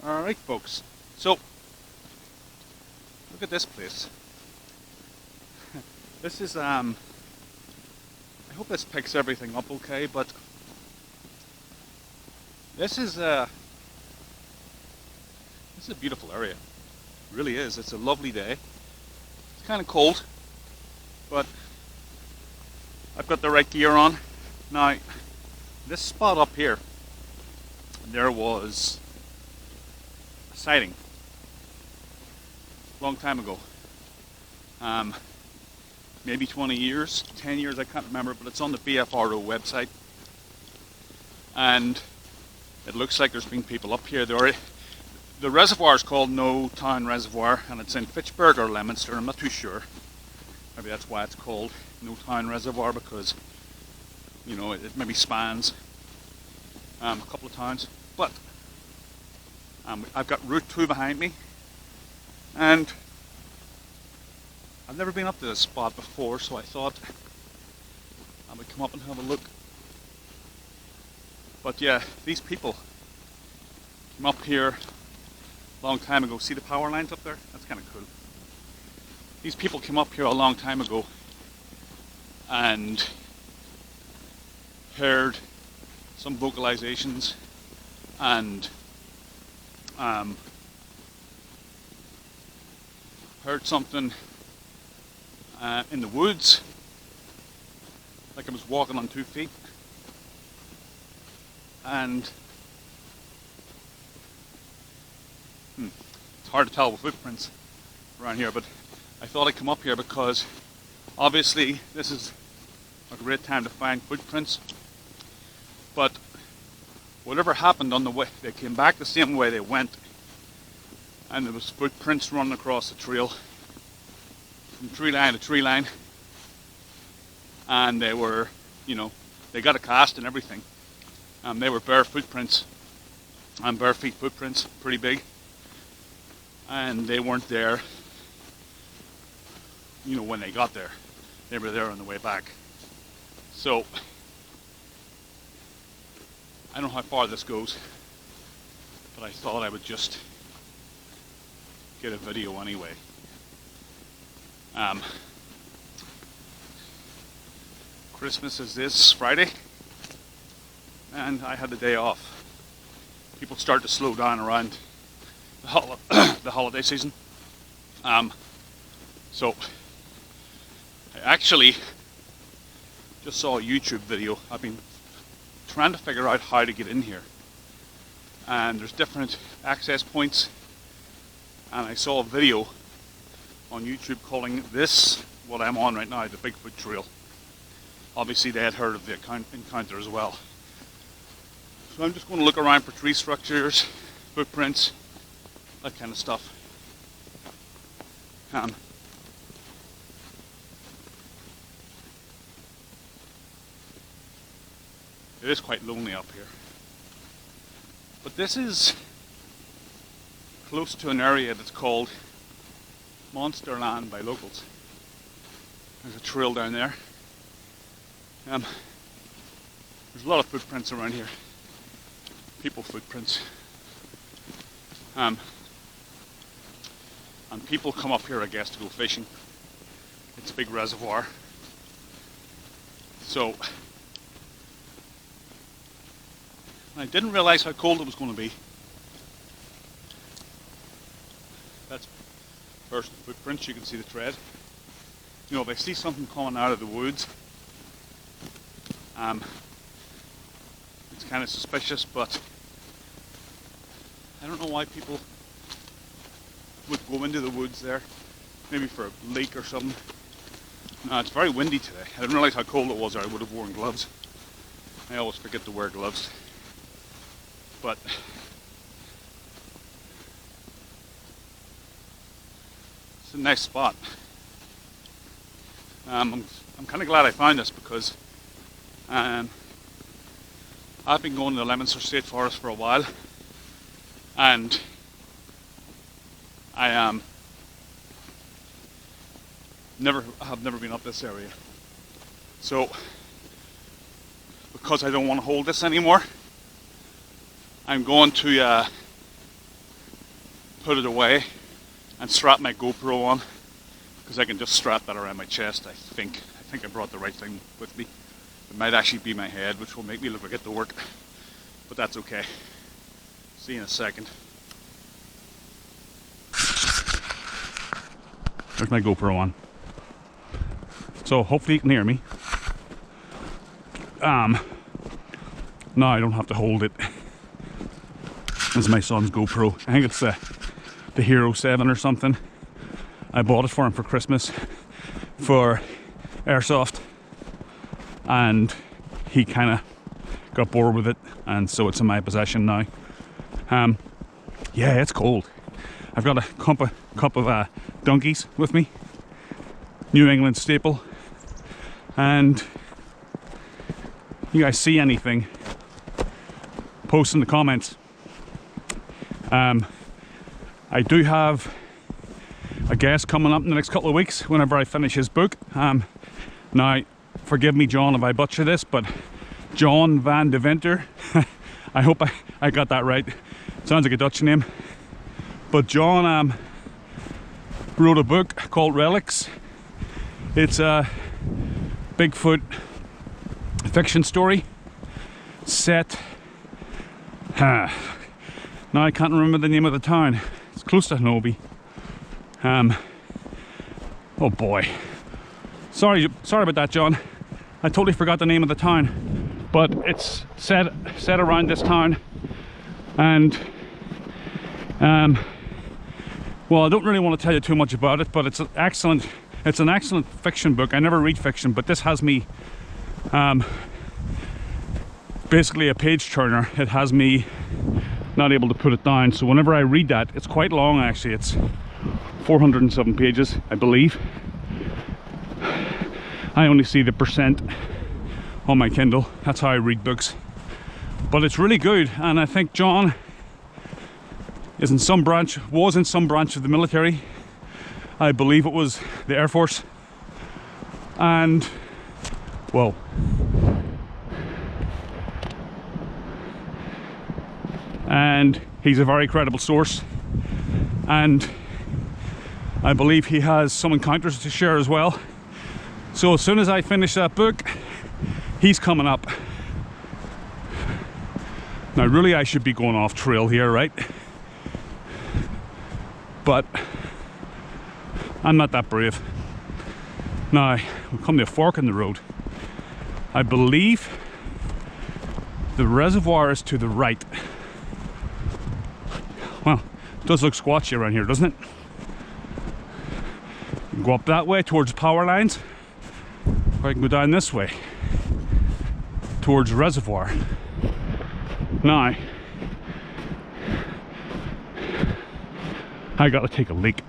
Alright folks, so look at this place. This is I hope this picks everything up okay, but this is a beautiful area. It really is. It's a lovely day. It's kind of cold, but I've got the right gear on. Now, this spot up here, there was a sighting a long time ago. Maybe 20 years, 10 years, I can't remember, but it's on the BFRO website. And it looks like there's been people up here. The reservoir is called No Town Reservoir, and it's in Fitchburg or Leominster, I'm not too sure. Maybe that's why it's called No Town Reservoir, because, you know, it maybe spans a couple of towns. But I've got Route 2 behind me, and I've never been up to this spot before, so I thought I would come up and have a look. But yeah, these people came up here a long time ago. See the power lines up there? That's kind of cool. These people came up here a long time ago and heard some vocalizations and heard something in the woods, like I was walking on 2 feet, and it's hard to tell with footprints around here, but I thought I'd come up here because obviously this is a great time to find footprints, but whatever happened on the way, they came back the same way they went, and there was footprints running across the trail from tree line to tree line, and they were, you know, they got a cast and everything. They were bare footprints, and bare feet footprints, pretty big, and they weren't there, you know, when they got there. They were there on the way back. So I don't know how far this goes, but I thought I would just get a video anyway. Christmas is this Friday, and I had the day off. People start to slow down around the holiday season. So I actually just saw a YouTube video. I've been trying to figure out how to get in here, and there's different access points, and I saw a video on YouTube calling this, what I'm on right now, the Bigfoot Trail. Obviously they had heard of the encounter as well. So I'm just going to look around for tree structures, footprints, that kind of stuff. It is quite lonely up here. But this is close to an area that's called Monster Land by locals. There's a trail down there. There's a lot of footprints around here. People footprints. And people come up here, I guess, to go fishing. It's a big reservoir. So I didn't realize how cold it was going to be. That's first footprints, you can see the tread. You know, if I see something coming out of the woods, it's kind of suspicious, but I don't know why people would go into the woods there. Maybe for a leak or something. No, it's very windy today. I didn't realize how cold it was, or I would have worn gloves. I always forget to wear gloves. But it's a nice spot. I'm kind of glad I found this because I've been going to the Leominster State Forest for a while, and I have never been up this area. So because I don't want to hold this anymore, I'm going to put it away and strap my GoPro on, because I can just strap that around my chest. I think I brought the right thing with me. It might actually be my head, which will make me look like I get to work, but that's okay. See you in a second. There's my GoPro on. So hopefully you can hear me. No, I don't have to hold it. This is my son's GoPro. I think it's the Hero 7 or something. I bought it for him for Christmas for airsoft, and he kind of got bored with it, and so it's in my possession now. Yeah, it's cold. I've got a cup of donkeys with me, New England staple, and you guys see anything, post in the comments. I do have a guest coming up in the next couple of weeks whenever I finish his book. Now, forgive me, John, if I butcher this, but John van de Winter. I hope I got that right. Sounds like a Dutch name. But John wrote a book called Relics. It's a Bigfoot fiction story set. Now I can't remember the name of the town. It's close to Hanobi. Oh boy. Sorry about that, John. I totally forgot the name of the town. But it's set around this town. And well, I don't really want to tell you too much about it, but it's an excellent fiction book. I never read fiction, but this has me basically a page turner. It has me not able to put it down. So whenever I read that, it's quite long actually. It's 407 pages, I believe. I only see the percent on my Kindle. That's how I read books. But it's really good, and I think John was in some branch of the military. I believe it was the Air Force. And whoa. And he's a very credible source, and I believe he has some encounters to share as well. So as soon as I finish that book, he's coming up. Now really I should be going off trail here, right? But I'm not that brave. Now we've come to a fork in the road. I believe the reservoir is to the right. Well, it does look squatchy around here, doesn't it? You can go up that way towards power lines, or I can go down this way towards the reservoir. Now, I gotta take a leak.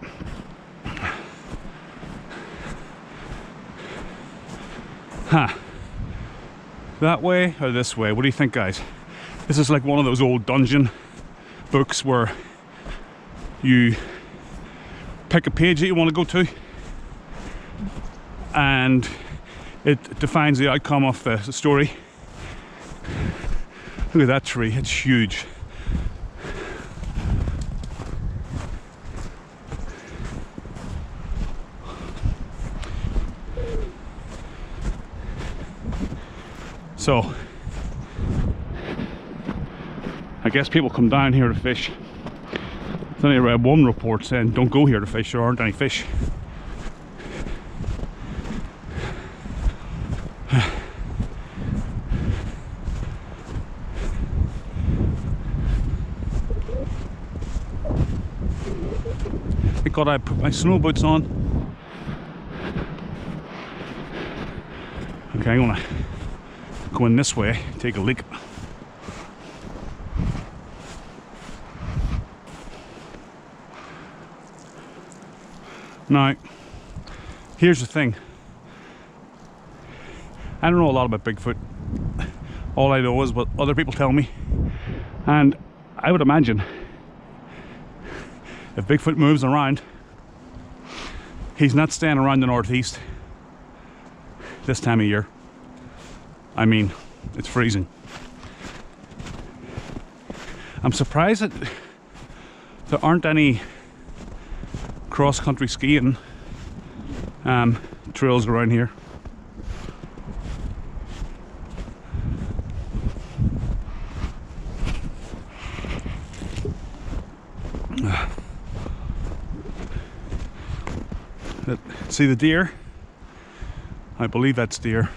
That way or this way? What do you think, guys? This is like one of those old dungeon books where you pick a page that you want to go to and it defines the outcome of the story. Look at that tree, it's huge. So I guess people come down here to fish. Then I read one report saying don't go here to fish, there aren't any fish. Thank God I put my snow boots on. Okay, I'm gonna go in this way, take a leak. Now, here's the thing. I don't know a lot about Bigfoot. All I know is what other people tell me. And I would imagine if Bigfoot moves around, he's not staying around the northeast this time of year. I mean, it's freezing. I'm surprised that there aren't any cross-country skiing trails around here. See the deer? I believe that's deer.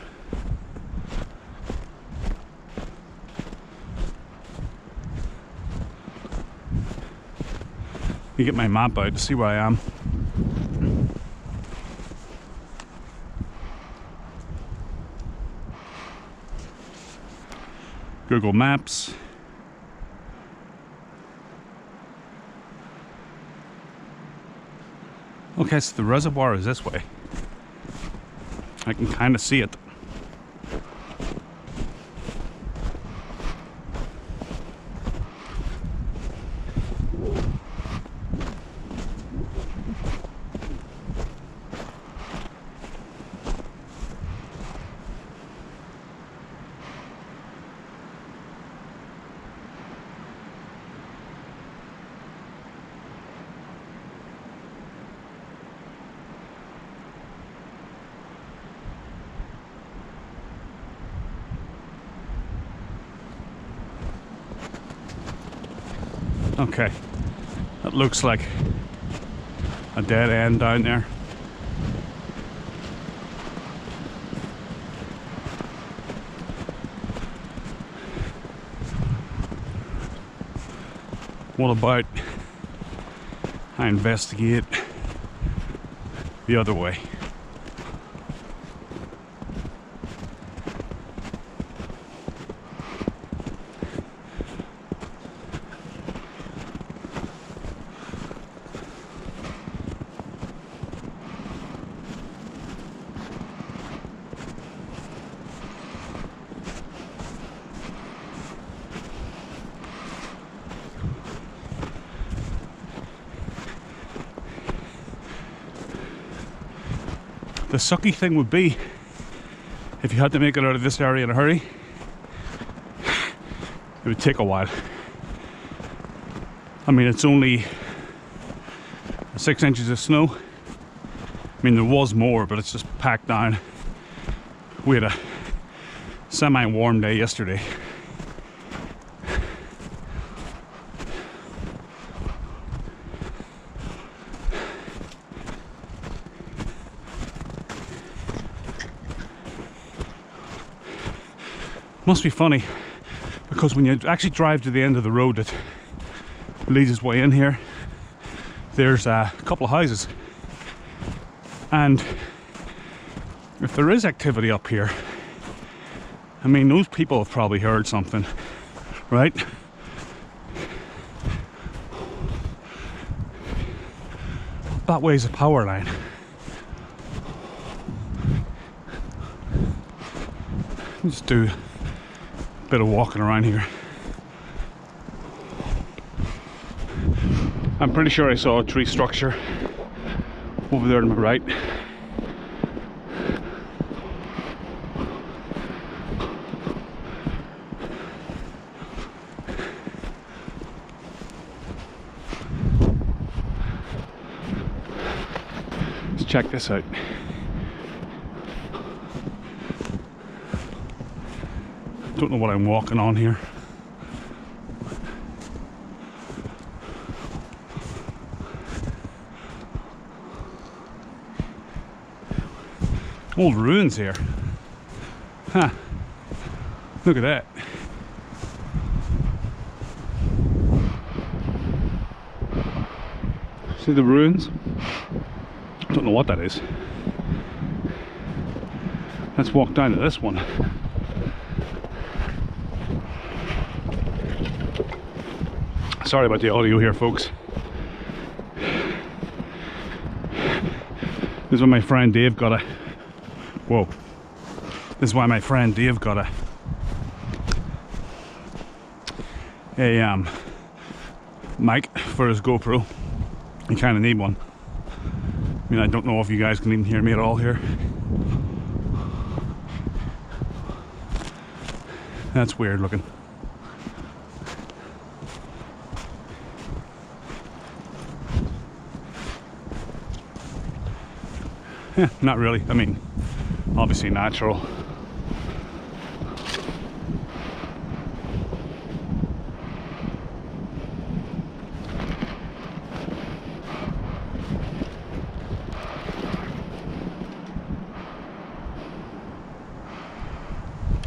Let me get my map out to see where I am. Google Maps. Okay, so the reservoir is this way. I can kind of see it. Okay, that looks like a dead end down there. What about I investigate the other way? The sucky thing would be, if you had to make it out of this area in a hurry, it would take a while. I mean, it's only 6 inches of snow. I mean, there was more, but it's just packed down. We had a semi-warm day yesterday. Must be funny, because when you actually drive to the end of the road that leads its way in here, there's a couple of houses, and if there is activity up here, I mean, those people have probably heard something, right? That way's a power line. Let's do a bit of walking around here. I'm pretty sure I saw a tree structure over there to my right. Let's check this out. Don't know what I'm walking on here. Old ruins here. Huh. Look at that. See the ruins? Don't know what that is. Let's walk down to this one. Sorry about the audio here, folks. This is when my friend Dave got a... Whoa. This is why my friend Dave got a mic for his GoPro. You kind of need one. I mean, I don't know if you guys can even hear me at all here. That's weird looking. Yeah, not really. I mean, obviously natural.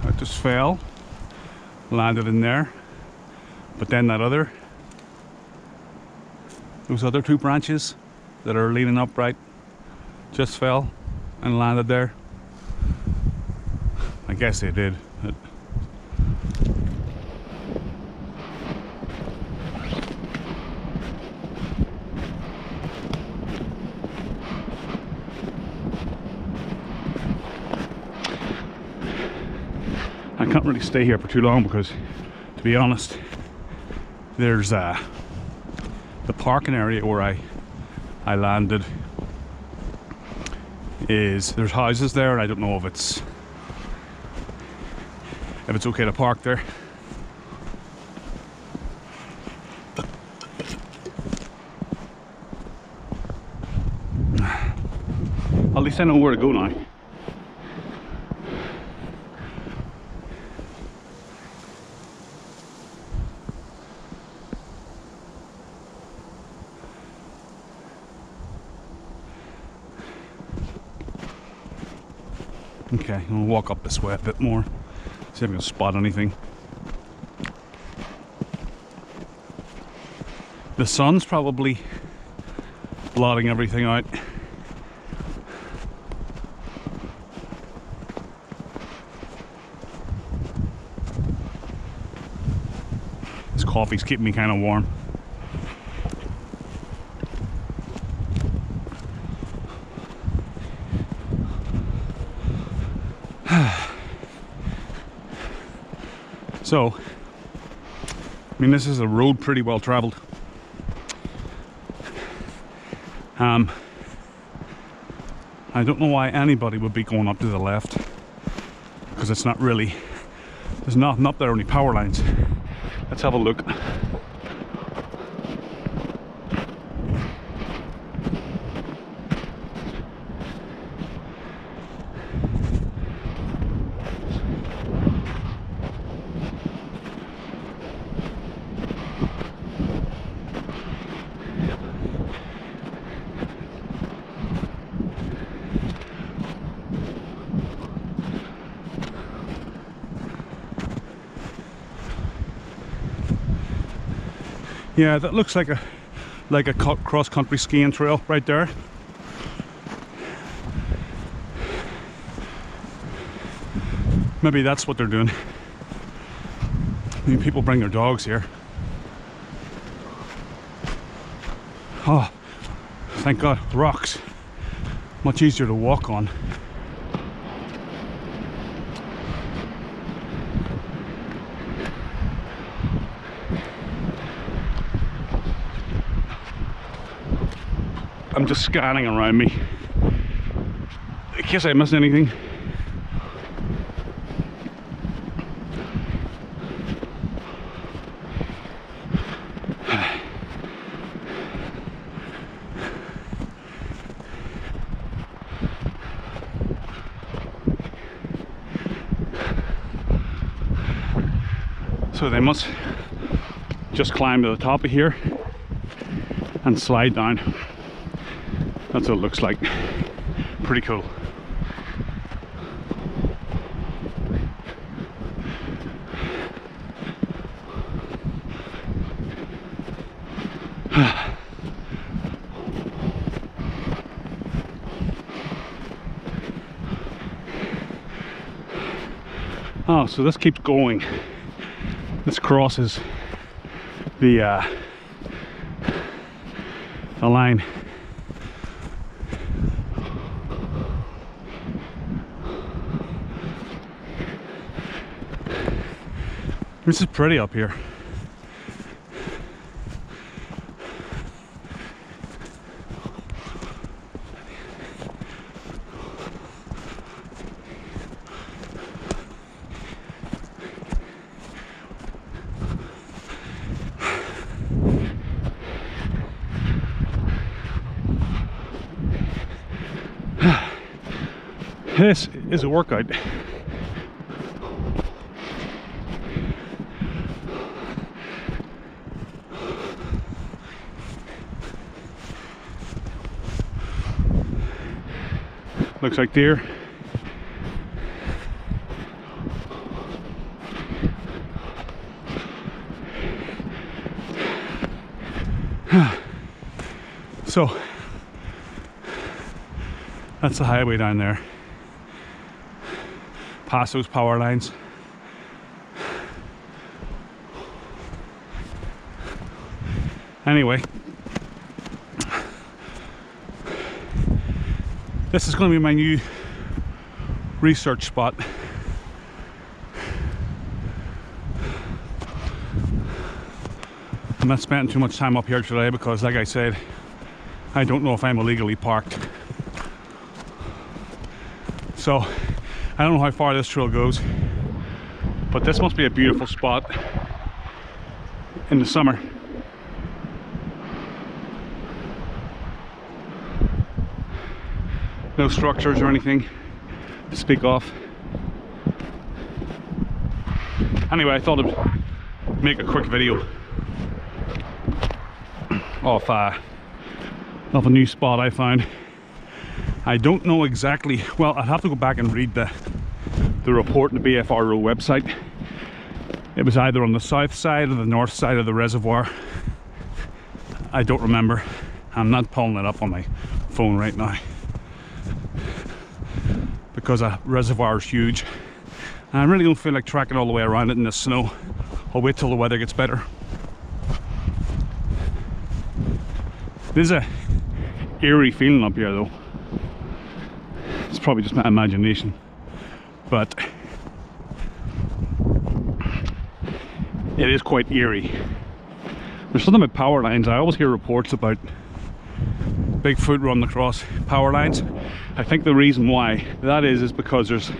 I just fell, landed in there, but then those other two branches that are leaning upright just fell and landed there. I guess they did. I can't really stay here for too long because, to be honest, there's the parking area where I landed there's houses there, and I don't know if it's okay to park there. At least I know where to go now. Okay, I'm gonna walk up this way a bit more, see if I can spot anything. The sun's probably blotting everything out. This coffee's keeping me kind of warm. So, I mean, this is a road pretty well traveled. I don't know why anybody would be going up to the left, because it's not really, there's nothing up there, only power lines. Let's have a look. Yeah, that looks like a cross-country skiing trail right there. Maybe that's what they're doing. I mean, people bring their dogs here. Oh, thank God, rocks. Much easier to walk on. I'm just scanning around me in case I missed anything. So they must just climb to the top of here and slide down. That's what it looks like. Pretty cool. Oh, so this keeps going. This crosses the line. This is pretty up here. This is a workout. Looks like deer. So that's the highway down there. Past those power lines. Anyway, this is going to be my new research spot. I'm not spending too much time up here today because, like I said, I don't know if I'm illegally parked. So I don't know how far this trail goes, but this must be a beautiful spot in the summer. No structures or anything to speak of. Anyway, I thought I'd make a quick video of a new spot I found. I don't know exactly, well, I'd have to go back and read the report on the BFRO website. It was either on the south side or the north side of the reservoir. I don't remember. I'm not pulling it up on my phone right now because a reservoir is huge. And I really don't feel like tracking all the way around it in the snow. I'll wait till the weather gets better. There's a eerie feeling up here though. It's probably just my imagination, but it is quite eerie. There's something about power lines. I always hear reports about Bigfoot running across power lines. I think the reason why that is because there's,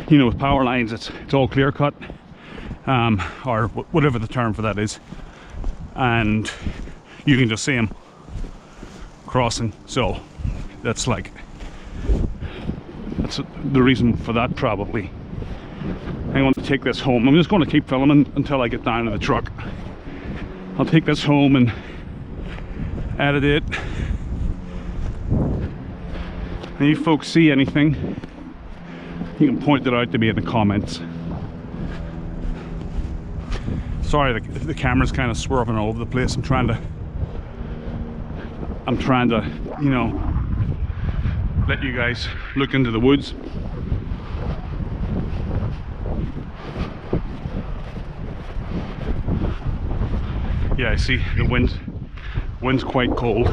you know, with power lines it's all clear cut, or whatever the term for that is, and you can just see them crossing. So that's the reason for that, probably. I want to take this home. I'm just going to keep filming until I get down to the truck. I'll take this home and edit it. And you folks see anything, you can point it out to me in the comments. Sorry, the camera's kind of swerving all over the place. I'm trying to, you know, let you guys look into the woods. Yeah, I see the wind's quite cold.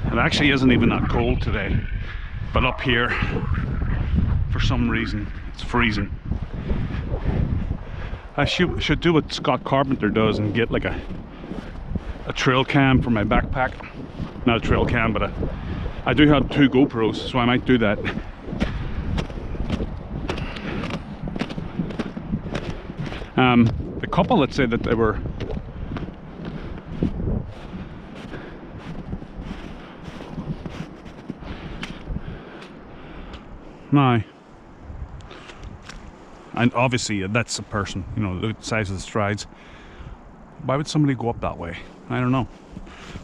It actually isn't even that cold today, but up here, for some reason, it's freezing. I should do what Scott Carpenter does and get like a trail cam for my backpack. Not a trail cam, but I do have 2 GoPros, so I might do that. The couple that said that they were no, and obviously that's a person, you know, the size of the strides. Why would somebody go up that way? I don't know.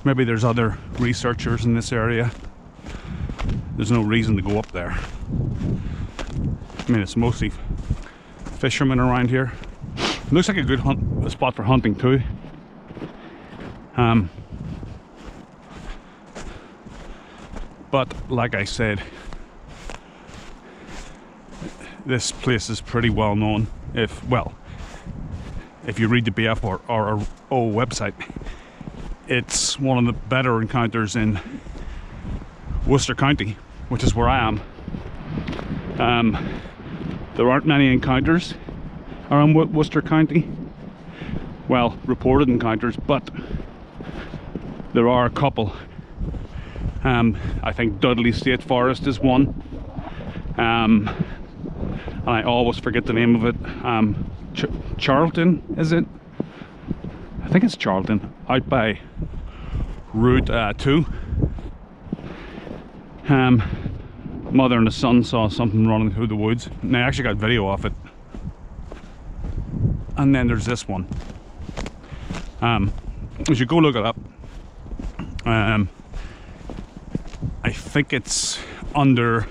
Maybe there's other researchers in this area. There's no reason to go up there. I mean, it's mostly fishermen around here. It looks like a good a spot for hunting too. But like I said, this place is pretty well known. If you read the BFRO website, it's one of the better encounters in Worcester County, which is where I am. There aren't many encounters around Worcester County, well, reported encounters, but there are a couple. I think Dudley State Forest is one, and I always forget the name of it. Charlton, is it? I think it's Charlton, out by Route 2. Mother and the son saw something running through the woods, and they actually got video of it. And then there's this one. You should go look it up. I think it's under,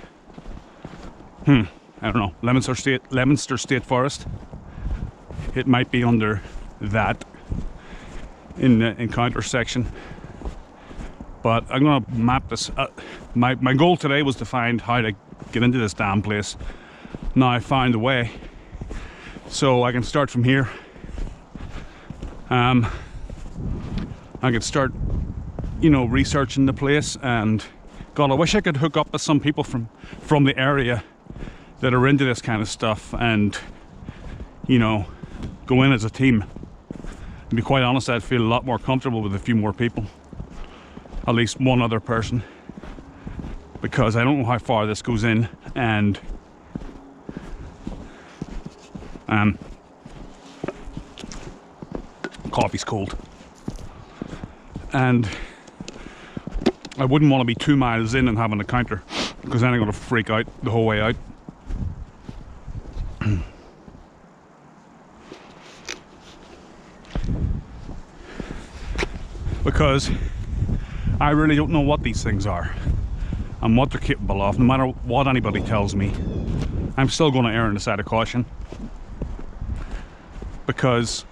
I don't know, Leominster State Forest. It might be under that in the encounter section. But I'm gonna map this. My goal today was to find how to get into this damn place. Now I found a way, so I can start from here. I can start, you know, researching the place, and God, I wish I could hook up with some people from the area that are into this kind of stuff, and you know, go in as a team. To be quite honest, I'd feel a lot more comfortable with a few more people. At least one other person, because I don't know how far this goes in, and coffee's cold, and I wouldn't want to be 2 miles in and have an encounter, because then I'm going to freak out the whole way out. Because I really don't know what these things are and what they're capable of. No matter what anybody tells me, I'm still going to err on the side of caution, because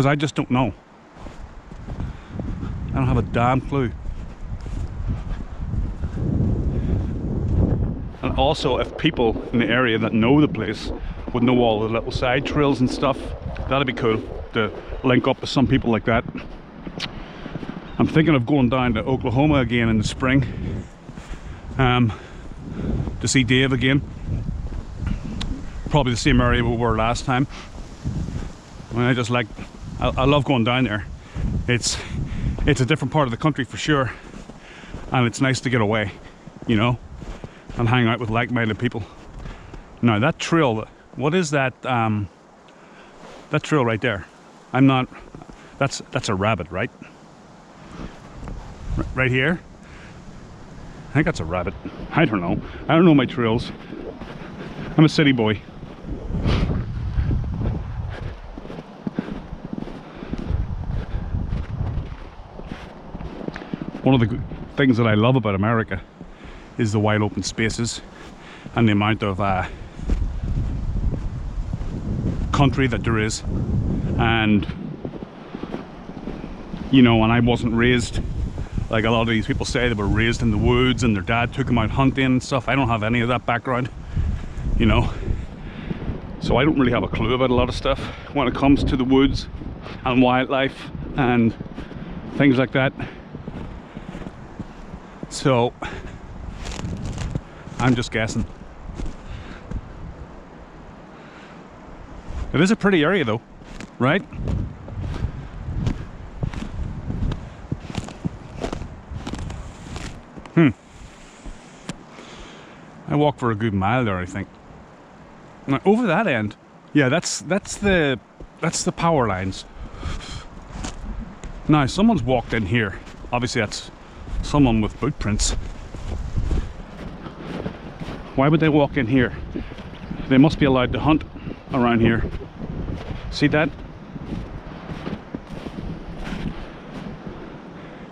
I just don't know. I don't have a damn clue. And also, if people in the area that know the place would know all the little side trails and stuff, that'd be cool to link up with some people like that. I'm thinking of going down to Oklahoma again in the spring, to see Dave again. Probably the same area we were last time. I mean, I love going down there. It's a different part of the country for sure, and it's nice to get away, you know, and hang out with like-minded people. Now that trail, what is that? That trail right there. That's a rabbit, right? Right here? I think that's a rabbit. I don't know. I don't know my trails. I'm a city boy. One of the things that I love about America is the wide open spaces and the amount of country that there is. And you know, and I wasn't raised like a lot of these people say. They were raised in the woods and their dad took them out hunting and stuff. I don't have any of that background, you know, so I don't really have a clue about a lot of stuff when it comes to the woods and wildlife and things like that. So I'm just guessing. It is a pretty area though, right? I walked for a good mile there, I think. Now, over that end, yeah, that's the power lines. Now someone's walked in here. Obviously that's someone with boot prints. Why would they walk in here? They must be allowed to hunt around here. See that?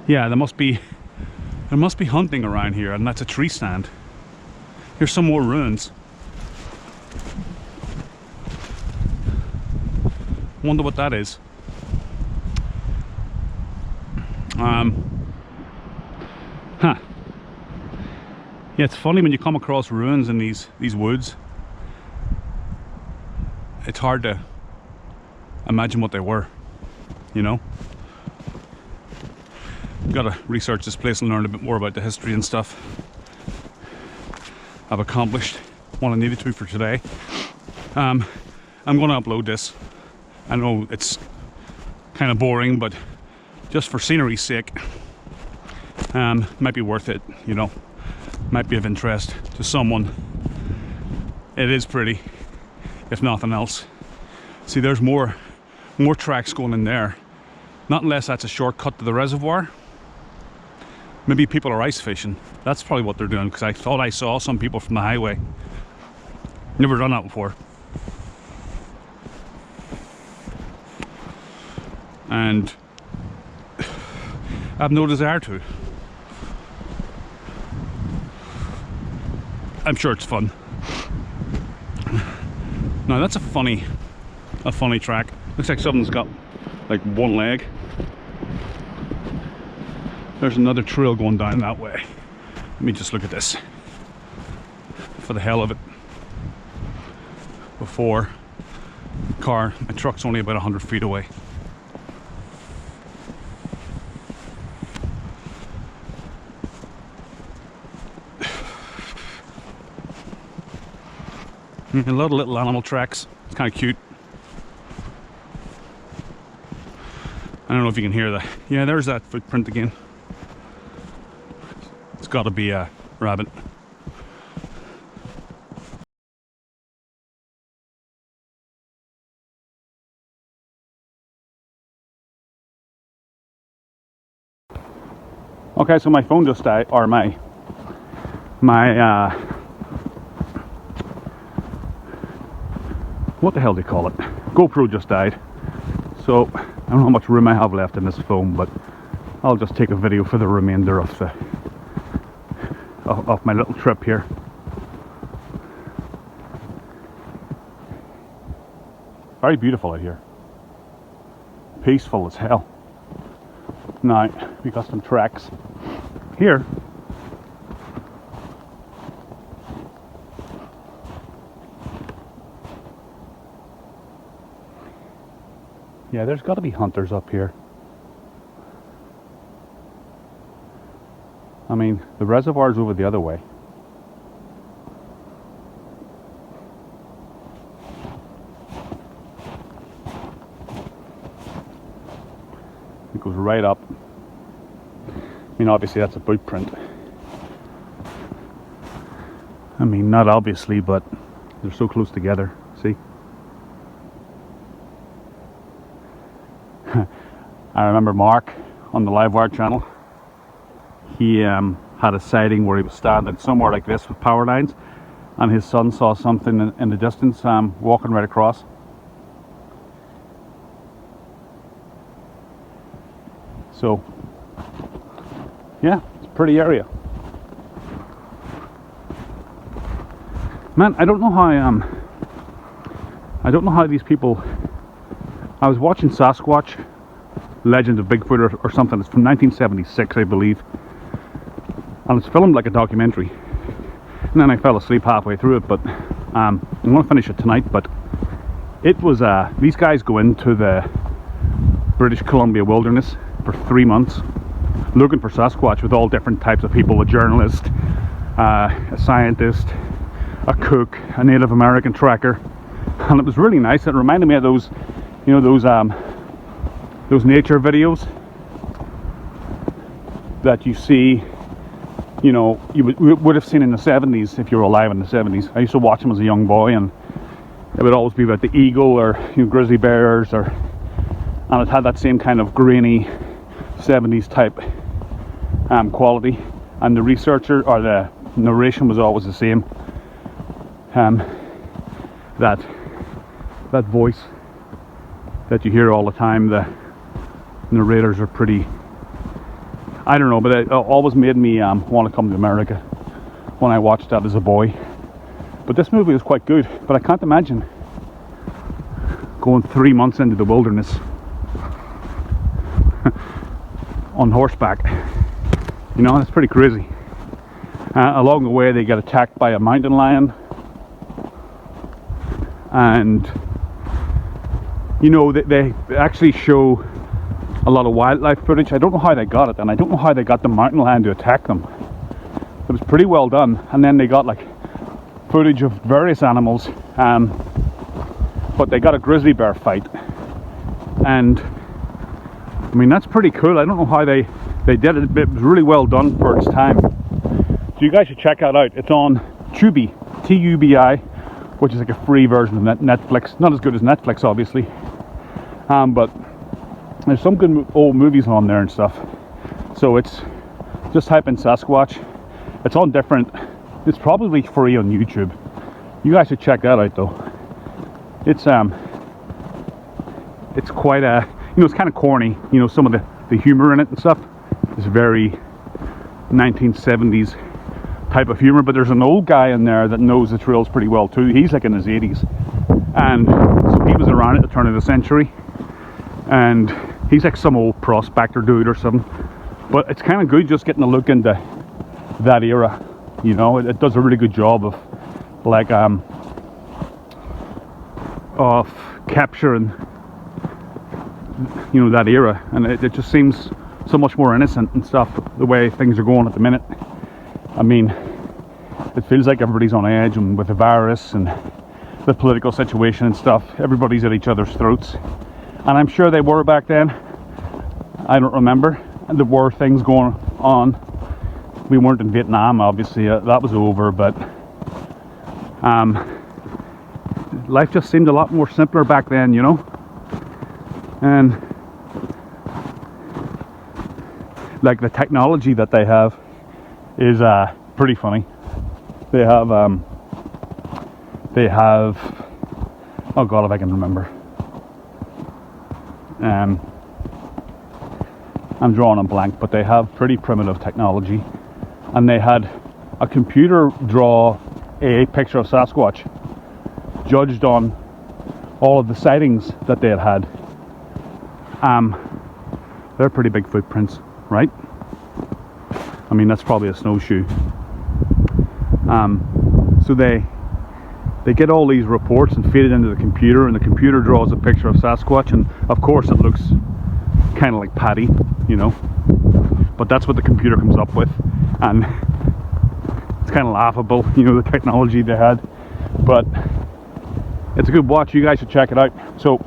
Yeah, there must be hunting around here, and that's a tree stand. Here's some more ruins. Wonder what that is. Yeah, it's funny when you come across ruins in these woods. It's hard to imagine what they were, you know? Gotta research this place and learn a bit more about the history and stuff. I've accomplished what I needed to for today. And I'm going to upload this. I know it's kind of boring, but just for scenery's sake, might be worth it, you know. Might be of interest to someone. It is pretty, if nothing else. See, there's more tracks going in there. Not unless that's a shortcut to the reservoir. Maybe people are ice fishing. That's probably what they're doing, because I thought I saw some people from the highway. Never done that before. And I have no desire to. I'm sure it's fun. Now that's a funny track. Looks like something's got like one leg. There's another trail going down that way. Let me just look at this for the hell of it. Before my truck's only about 100 feet away. A lot of little animal tracks. It's kind of cute. I don't know if you can hear that. Yeah, there's that footprint again. It's got to be a rabbit. Okay, so my phone just died, or my what the hell do you call it? GoPro just died. So I don't know how much room I have left in this phone, but I'll just take a video for the remainder of my little trip here. Very beautiful out here. Peaceful as hell. Now we got some tracks here. Yeah, there's got to be hunters up here. I mean, the reservoir's over the other way. It goes right up. I mean, obviously that's a boot print. I mean, not obviously, but they're so close together. See? I remember Mark on the Livewire channel. He had a sighting where he was standing somewhere like this with power lines, and his son saw something in the distance walking right across. So, yeah, it's a pretty area. Man, I don't know how these people. I was watching Sasquatch, Legend of Bigfoot or something. It's from 1976, I believe, and it's filmed like a documentary. And then I fell asleep halfway through it, but I'm going to finish it tonight. But it was these guys go into the British Columbia wilderness for 3 months looking for Sasquatch with all different types of people: a journalist, a scientist, a cook, a Native American tracker. And it was really nice. It reminded me of those, you know, those nature videos that you see, you know, you would have seen in the 70s if you were alive in the 70s. I used to watch them as a young boy, and it would always be about the eagle or, you know, grizzly bears, and it had that same kind of grainy 70s type quality, and the researcher or the narration was always the same. That voice that you hear all the time, the narrators are pretty, I don't know, but it always made me want to come to America when I watched that as a boy. But this movie was quite good, but I can't imagine going 3 months into the wilderness on horseback. You know, that's pretty crazy. Along the way they get attacked by a mountain lion, and you know, they actually show a lot of wildlife footage. I don't know how they got it, and I don't know how they got the mountain lion to attack them. It was pretty well done. And then they got like footage of various animals but they got a grizzly bear fight, and I mean that's pretty cool. I don't know how they did it, but it was really well done for its time. So you guys should check that out. It's on Tubi, Tubi, which is like a free version of Netflix. Not as good as Netflix, obviously, but there's some good old movies on there and stuff. So it's just type in Sasquatch. It's on different. It's probably free on YouTube. You guys should check that out though. It's quite a, you know, it's kind of corny. You know, some of the humor in it and stuff is very 1970s type of humor. But there's an old guy in there that knows the trails pretty well too. He's like in his 80s, and so he was around at the turn of the century, and he's like some old prospector dude or something. But it's kind of good just getting a look into that era. You know, it does a really good job of like of capturing, you know, that era, and it just seems so much more innocent and stuff, the way things are going at the minute. I mean, it feels like everybody's on edge, and with the virus and the political situation and stuff, everybody's at each other's throats, and I'm sure they were back then. I don't remember, and there were things going on. We weren't in Vietnam, obviously, that was over, but life just seemed a lot more simpler back then, you know. And like the technology that they have is pretty funny. They have oh god, if I can remember, I'm drawing a blank, but they have pretty primitive technology, and they had a computer draw a picture of Sasquatch, judged on all of the sightings that they had. They're pretty big footprints, right? I mean, that's probably a snowshoe. So they get all these reports and feed it into the computer, and the computer draws a picture of Sasquatch, and of course it looks kind of like Paddy, you know, but that's what the computer comes up with, and it's kind of laughable, you know, the technology they had, but it's a good watch. You guys should check it out. So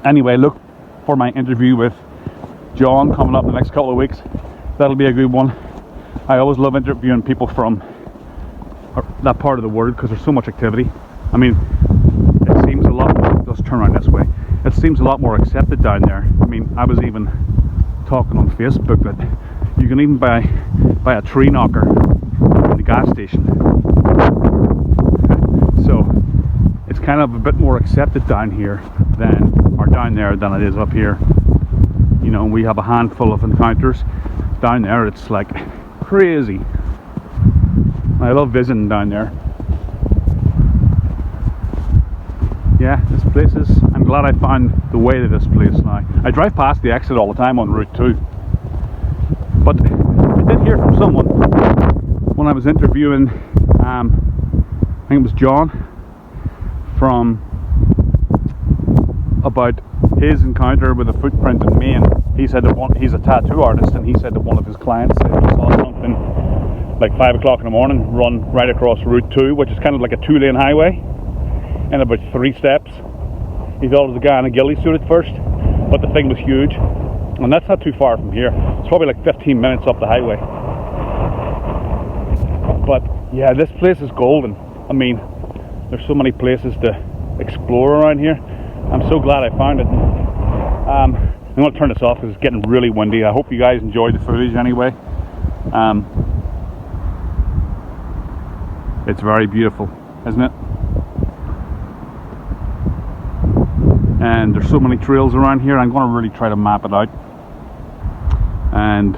anyway, look for my interview with John coming up in the next couple of weeks. That'll be a good one. I always love interviewing people from that part of the world because there's so much activity. I mean, it seems a lot more, let's turn around this way, it seems a lot more accepted down there. I mean, I was even talking on Facebook that you can even buy a tree knocker in the gas station. So it's kind of a bit more accepted down here down there than it is up here. You know, we have a handful of encounters. Down there it's like crazy. I love visiting down there. Yeah, this place is, I'm glad I found the way to this place now. I drive past the exit all the time on Route 2. But I did hear from someone when I was interviewing, I think it was John, about his encounter with a footprint in Maine. He said that he's a tattoo artist, and he said that one of his clients said he saw something like 5 o'clock in the morning run right across Route 2, which is kind of like a 2-lane highway, in about 3 steps. He thought it was a guy in a ghillie suit at first, but the thing was huge, and that's not too far from here. It's probably like 15 minutes up the highway. But yeah, this place is golden. I mean, there's so many places to explore around here. I'm so glad I found it. I'm going to turn this off because it's getting really windy. I hope you guys enjoyed the footage anyway. It's very beautiful, isn't it? And there's so many trails around here. I'm going to really try to map it out. And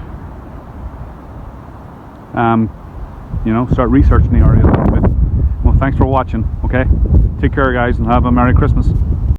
you know, start researching the area a little bit. Well, thanks for watching, okay? Take care, guys, and have a Merry Christmas.